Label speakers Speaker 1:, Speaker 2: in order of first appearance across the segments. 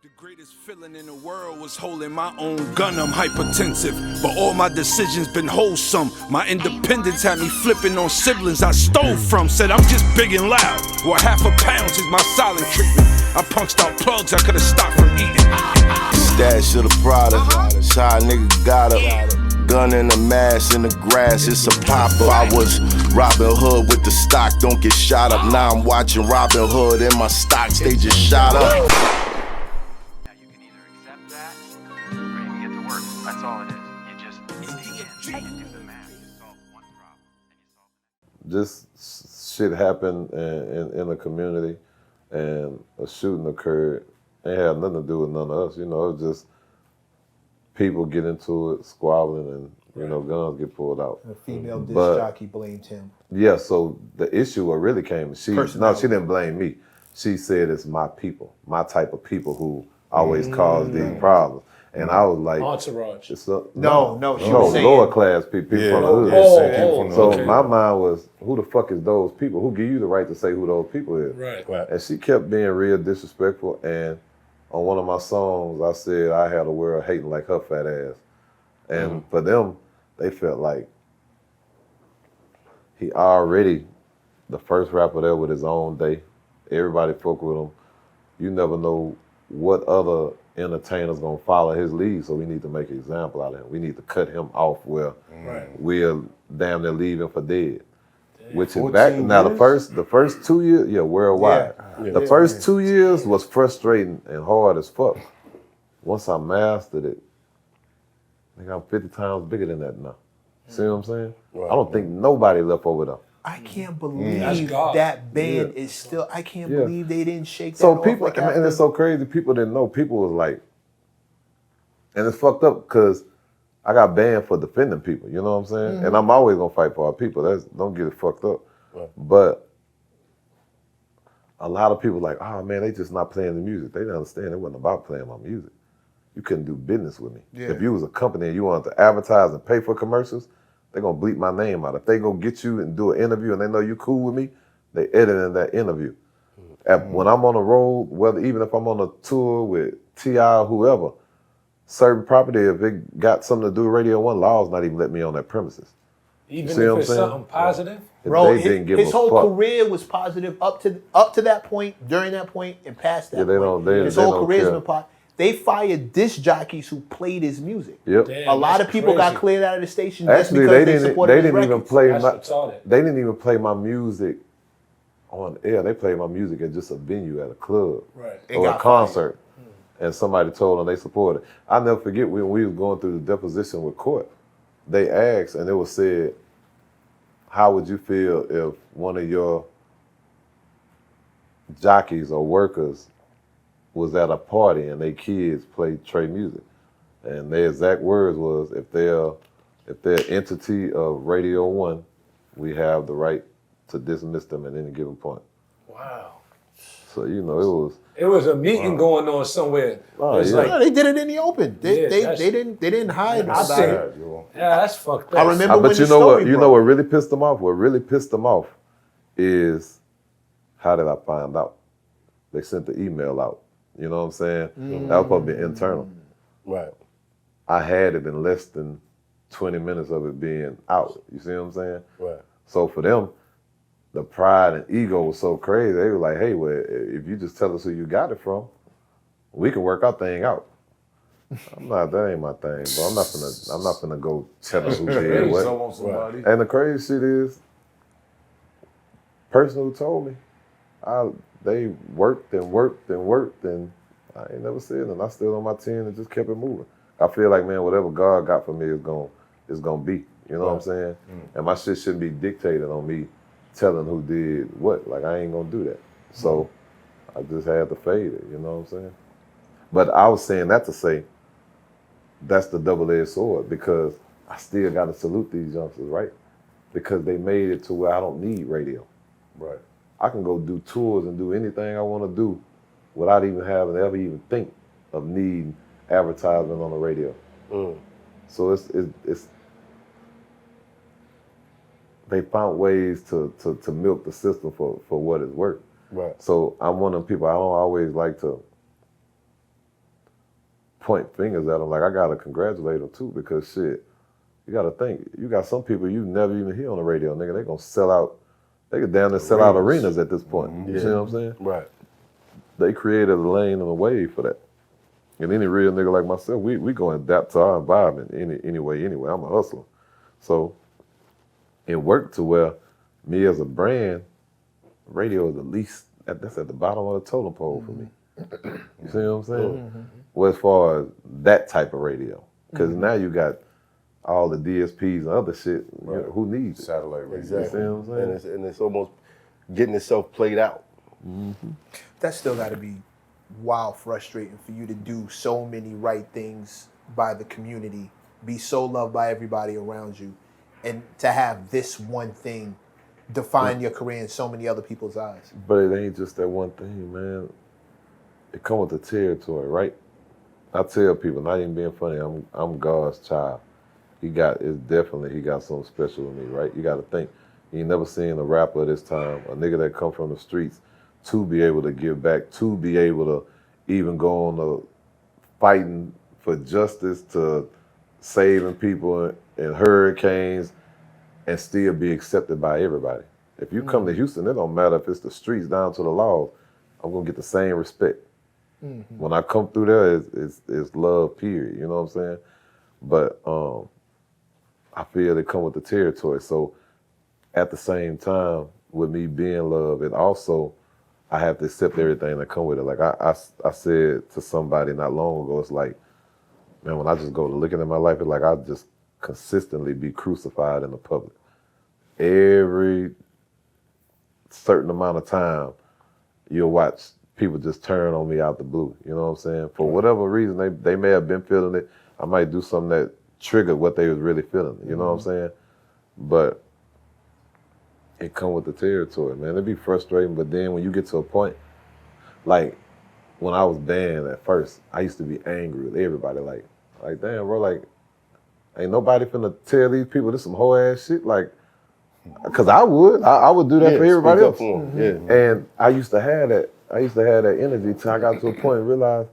Speaker 1: The greatest feeling in the world was holding my own gun. I'm hypertensive, but all my decisions been wholesome. My independence had me flipping on siblings I stole from. Said I'm just big and loud. Well, £1/2 is my silent treatment. I punched out plugs I could've stopped from eating.
Speaker 2: Stash of the product, shy nigga got a gun in the mask in the grass, it's a popper. I was Robin Hood with the stock, don't get shot up. Now I'm watching Robin Hood in my stocks, they just shot up.
Speaker 3: That's all it is. You just do the math. You solve one problem and you solve the next.
Speaker 4: This shit happened in the community, and a shooting occurred. It had nothing to do with none of us. You know, it was just people get into it, squabbling, and you know, guns get pulled out.
Speaker 5: A female disc jockey blamed him.
Speaker 4: Yeah. So the issue what really came. She didn't blame me. She said it's my people, my type of people who always cause these problems. And I was like,
Speaker 6: entourage.
Speaker 4: No,
Speaker 5: she was saying
Speaker 4: lower class people from the hood. So
Speaker 6: okay.
Speaker 4: my mind was, who the fuck is those people? Who give you the right to say who those people is?
Speaker 6: Right.
Speaker 4: And she kept being real disrespectful. And on one of my songs, I said I had a world hating like her fat ass. And for them, they felt like he already the first rapper there with his own day. Everybody fuck with him. You never know what other entertainer's gonna follow his lead, so we need to make an example out of him. We need to cut him off where we'll damn near leave him for dead. Which is back now. The first 2 years, worldwide. The first 2 years was frustrating and hard as fuck. Once I mastered it, I think I'm 50 times bigger than that now. See what I'm saying? I don't think nobody left over there.
Speaker 5: I can't believe that band is still. I can't believe they didn't shake that
Speaker 4: So
Speaker 5: off.
Speaker 4: people,
Speaker 5: Like
Speaker 4: and it's so crazy. People didn't know. People was like, and it's fucked up because I got banned for defending people. You know what I'm saying? And I'm always gonna fight for our people. Don't get it fucked up. But a lot of people like, oh man, they just not playing the music. They didn't understand it wasn't about playing my music. You couldn't do business with me. If you was a company and you wanted to advertise and pay for commercials, they're gonna bleep my name out. If they gonna get you and do an interview and they know you cool with me, they edit in that interview. When I'm on the road, even if I'm on a tour with T.I. or whoever, certain property, if it got something to do with Radio 1, law's not even let me on that premises.
Speaker 6: Even if it's something positive?
Speaker 5: Bro, his whole career was positive up to that point, during that point, and past that point. His whole career's been positive. They fired disc jockeys who played his music.
Speaker 4: Yep.
Speaker 6: Damn,
Speaker 5: a lot of people got cleared out of the station
Speaker 4: Actually,
Speaker 5: just because they supported his records.
Speaker 4: They didn't even play my music on air. They played my music at just a venue at a club or a concert. And somebody told them they supported. I'll never forget when we was going through the deposition with court, they asked and it was said, how would you feel if one of your jockeys or workers was at a party and their kids played Trae music? And their exact words was, if they're entity of Radio 1, we have the right to dismiss them at any given point.
Speaker 6: Wow.
Speaker 4: So, you know,
Speaker 6: it was a meeting going on somewhere.
Speaker 4: Oh,
Speaker 5: No, they did it in the open. They didn't hide about it.
Speaker 6: Yeah, that's fucked up.
Speaker 5: I remember when
Speaker 4: but you know what really pissed them off? What really pissed them off is, how did I find out? They sent the email out. You know what I'm saying? That was supposed to be internal.
Speaker 7: Right.
Speaker 4: I had it in less than 20 minutes of it being out. You see what I'm saying?
Speaker 7: Right.
Speaker 4: So for them, the pride and ego was so crazy. They were like, hey, well, if you just tell us who you got it from, we can work our thing out. That ain't my thing, bro. I'm not gonna go tell us who did what. And the crazy shit is, person who told me, they worked and worked and worked, and I ain't never said nothing. I stood on my 10 and just kept it moving. I feel like, man, whatever God got for me is gonna be. You know what I'm saying? And my shit shouldn't be dictated on me telling who did what. Like, I ain't gonna do that. So I just had to fade it, you know what I'm saying? But I was saying that to say, that's the double-edged sword, because I still gotta salute these youngsters, right? Because they made it to where I don't need radio.
Speaker 7: Right.
Speaker 4: I can go do tours and do anything I wanna do without even having to ever even think of needing advertisement on the radio. So it's they found ways to milk the system for what it's worth.
Speaker 7: Right.
Speaker 4: So I'm one of them people, I don't always like to point fingers at them. Like, I gotta congratulate them too, because shit, you gotta think, you got some people you never even hear on the radio, nigga. They gonna sell out, they could down there sell out arenas at this point. You see what I'm saying?
Speaker 2: Right.
Speaker 4: They created a lane and a wave for that. And any real nigga like myself, we gonna adapt to our environment anyway. I'm a hustler. So it worked to where me as a brand, radio is the least, that's at the bottom of the totem pole for me. You see what I'm saying? Well, as far as that type of radio. Because now you got all the DSPs and other shit. Right. Who needs it?
Speaker 2: Satellite radio. Exactly.
Speaker 4: You see what I'm saying?
Speaker 2: And it's almost getting itself played out.
Speaker 5: That still got to be wild frustrating for you to do so many right things by the community, be so loved by everybody around you, and to have this one thing define your career in so many other people's eyes.
Speaker 4: But it ain't just that one thing, man. It come with the territory, right? I tell people, not even being funny, I'm God's child. He got something special with me, right? You got to think, you ain't never seen a rapper of this time, a nigga that come from the streets, to be able to give back, to be able to even go on the fighting for justice, to saving people in hurricanes, and still be accepted by everybody. If you come to Houston, it don't matter if it's the streets down to the laws, I'm gonna get the same respect. When I come through there, it's love, period, you know what I'm saying? But I feel it come with the territory. So at the same time, with me being love, it also, I have to accept everything that come with it. Like I said to somebody not long ago, it's like, man, when I just go to looking at my life, it's like I just consistently be crucified in the public. Every certain amount of time, you'll watch people just turn on me out the blue. You know what I'm saying? For whatever reason, they may have been feeling it. I might do something that triggered what they was really feeling. You know what I'm saying? But it come with the territory, man. It'd be frustrating, but then when you get to a point, like when I was banned at first, I used to be angry with everybody. Like damn, bro, like, ain't nobody finna tell these people this some whole ass shit. Like, cause I would do that for everybody else. And I used to have that energy till I got to a point and realized,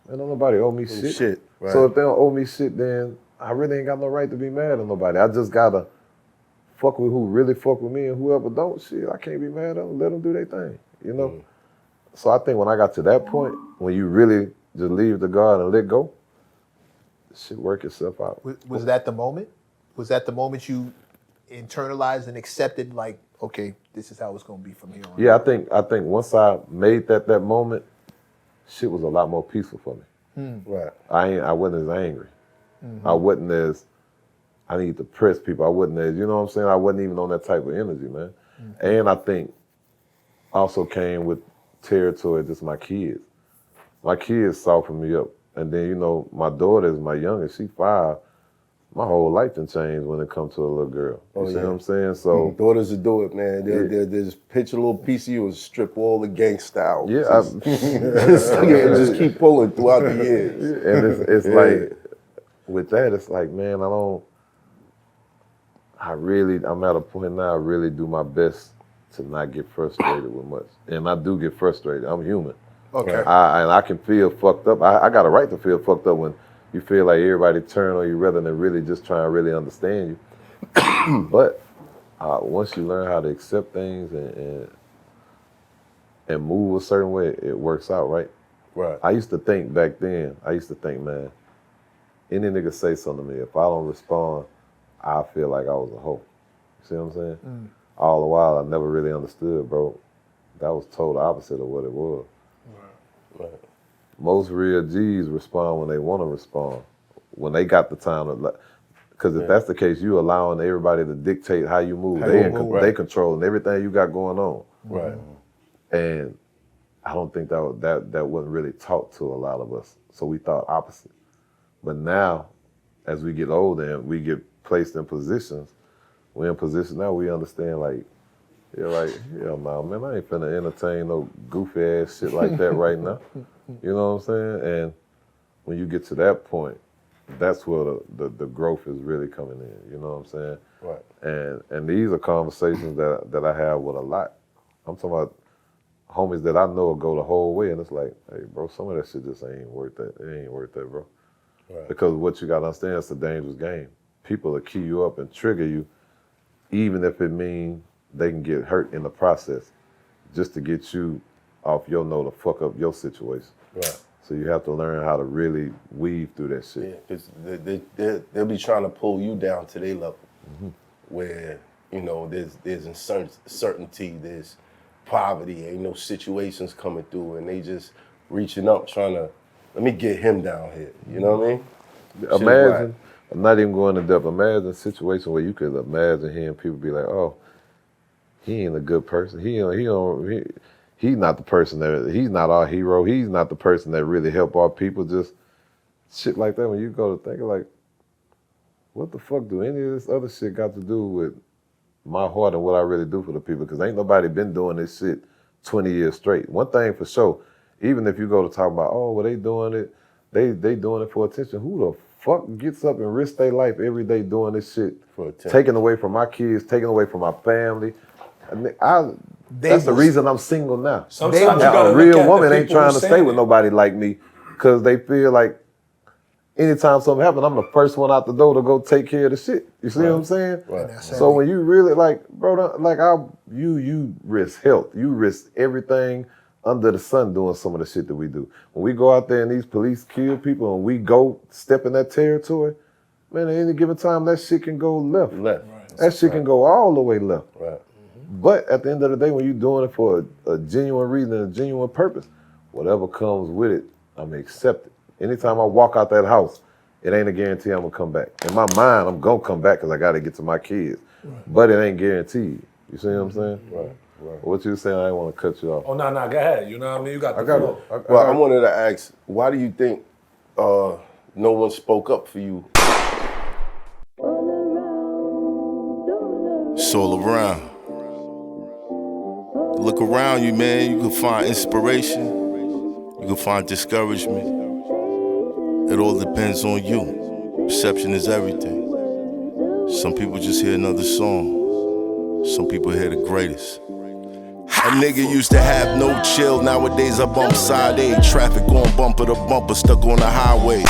Speaker 4: man, don't nobody owe me shit. Right. So if they don't owe me shit, then I really ain't got no right to be mad at nobody. I just gotta fuck with who really fuck with me, and whoever don't, shit, I can't be mad at them. Let them do their thing, you know? So I think when I got to that point, when you really just leave the guard and let go, shit work itself out.
Speaker 5: Was that the moment? Was that the moment you internalized and accepted, like, okay, this is how it's gonna be from here on?
Speaker 4: Yeah, I think once I made that moment, shit was a lot more peaceful for me.
Speaker 2: Right.
Speaker 4: I wasn't as angry. I wasn't as, I need to press people. I wasn't as, you know what I'm saying? I wasn't even on that type of energy, man. And I think also came with territory, just my kids. My kids softened me up. And then, you know, my daughter is my youngest, she's 5. My whole life done changed when it comes to a little girl. You see what I'm saying? So
Speaker 2: daughters will do it, man. They'll just pitch a little piece of you and strip all the gang style.
Speaker 4: Yeah.
Speaker 2: Just keep pulling throughout the years.
Speaker 4: And it's like, with that, it's like, man, I'm at a point now, I really do my best to not get frustrated with much. And I do get frustrated. I'm human.
Speaker 5: Okay.
Speaker 4: And I can feel fucked up. I got a right to feel fucked up when you feel like everybody turn on you rather than really just trying to really understand you. But once you learn how to accept things and move a certain way, it works out, right?
Speaker 2: Right.
Speaker 4: I used to think back then, man, any nigga say something to me, if I don't respond, I feel like I was a hoe. You see what I'm saying? All the while, I never really understood, bro. That was total opposite of what it was. Right. Most real G's respond when they want to respond, when they got the time to. Because if that's the case, you allowing everybody to dictate how you move. They controlling everything you got going on.
Speaker 2: Right.
Speaker 4: And I don't think that wasn't really taught to a lot of us. So we thought opposite. But now, as we get older and we get placed in positions, we're in positions now we understand, like, you're like, hell no, man, I ain't finna entertain no goofy ass shit like that right now. You know what I'm saying? And when you get to that point, that's where the growth is really coming in. You know what I'm saying?
Speaker 2: Right.
Speaker 4: And these are conversations that I have with a lot. I'm talking about homies that I know will go the whole way, and it's like, hey, bro, some of that shit just ain't worth that. It ain't worth that, bro. Right. Because what you gotta understand, it's a dangerous game. People will key you up and trigger you, even if it means they can get hurt in the process, just to get you off your note to fuck up your situation. Right. So you have to learn how to really weave through that shit.
Speaker 2: Yeah, because they'll be trying to pull you down to their level, where, you know, there's uncertainty, there's poverty, ain't no situations coming through, and they just reaching up trying to, let me get him down here, you know what I mean?
Speaker 4: Imagine, I'm not even going to depth, imagine a situation where you could imagine hearing people be like, oh, he ain't a good person, he's not the person that, he's not our hero, he's not the person that really help our people, just shit like that. When you go to think like, what the fuck do any of this other shit got to do with my heart and what I really do for the people? Because ain't nobody been doing this shit 20 years straight. One thing for sure, even if you go to talk about, oh, well, they doing it, they doing it for attention. Who the fuck gets up and risks their life every day doing this shit? For attention. Taking away from my kids, taking away from my family. That's the reason I'm single now.
Speaker 6: Sometimes
Speaker 4: a real woman ain't trying to stay with nobody like me because they feel like anytime something happens, I'm the first one out the door to go take care of the shit. You see what I'm saying? Right. So when you really bro, you risk health, you risk everything under the sun doing some of the shit that we do. When we go out there and these police kill people and we go step in that territory, man, at any given time that shit can go left. Right. That shit can go all the way left. Right. But at the end of the day, when you're doing it for a genuine reason and a genuine purpose, whatever comes with it, I'm accept it. Anytime I walk out that house, it ain't a guarantee I'm gonna come back. In my mind, I'm gonna come back because I gotta get to my kids. Right. But it ain't guaranteed. You see what I'm saying? Right. What you saying, I didn't want to cut you off.
Speaker 6: Oh, no, go ahead. You know what I mean? You got the floor.
Speaker 2: Well, I wanted to ask, why do you think no one spoke up for you? It's all around. Look around you, man. You can find inspiration. You can find discouragement. It all depends on you. Perception is everything. Some people just hear another song. Some people hear the greatest. A nigga used to have no chill. Nowadays I bump side A. Traffic going bumper to bumper, stuck on the highway.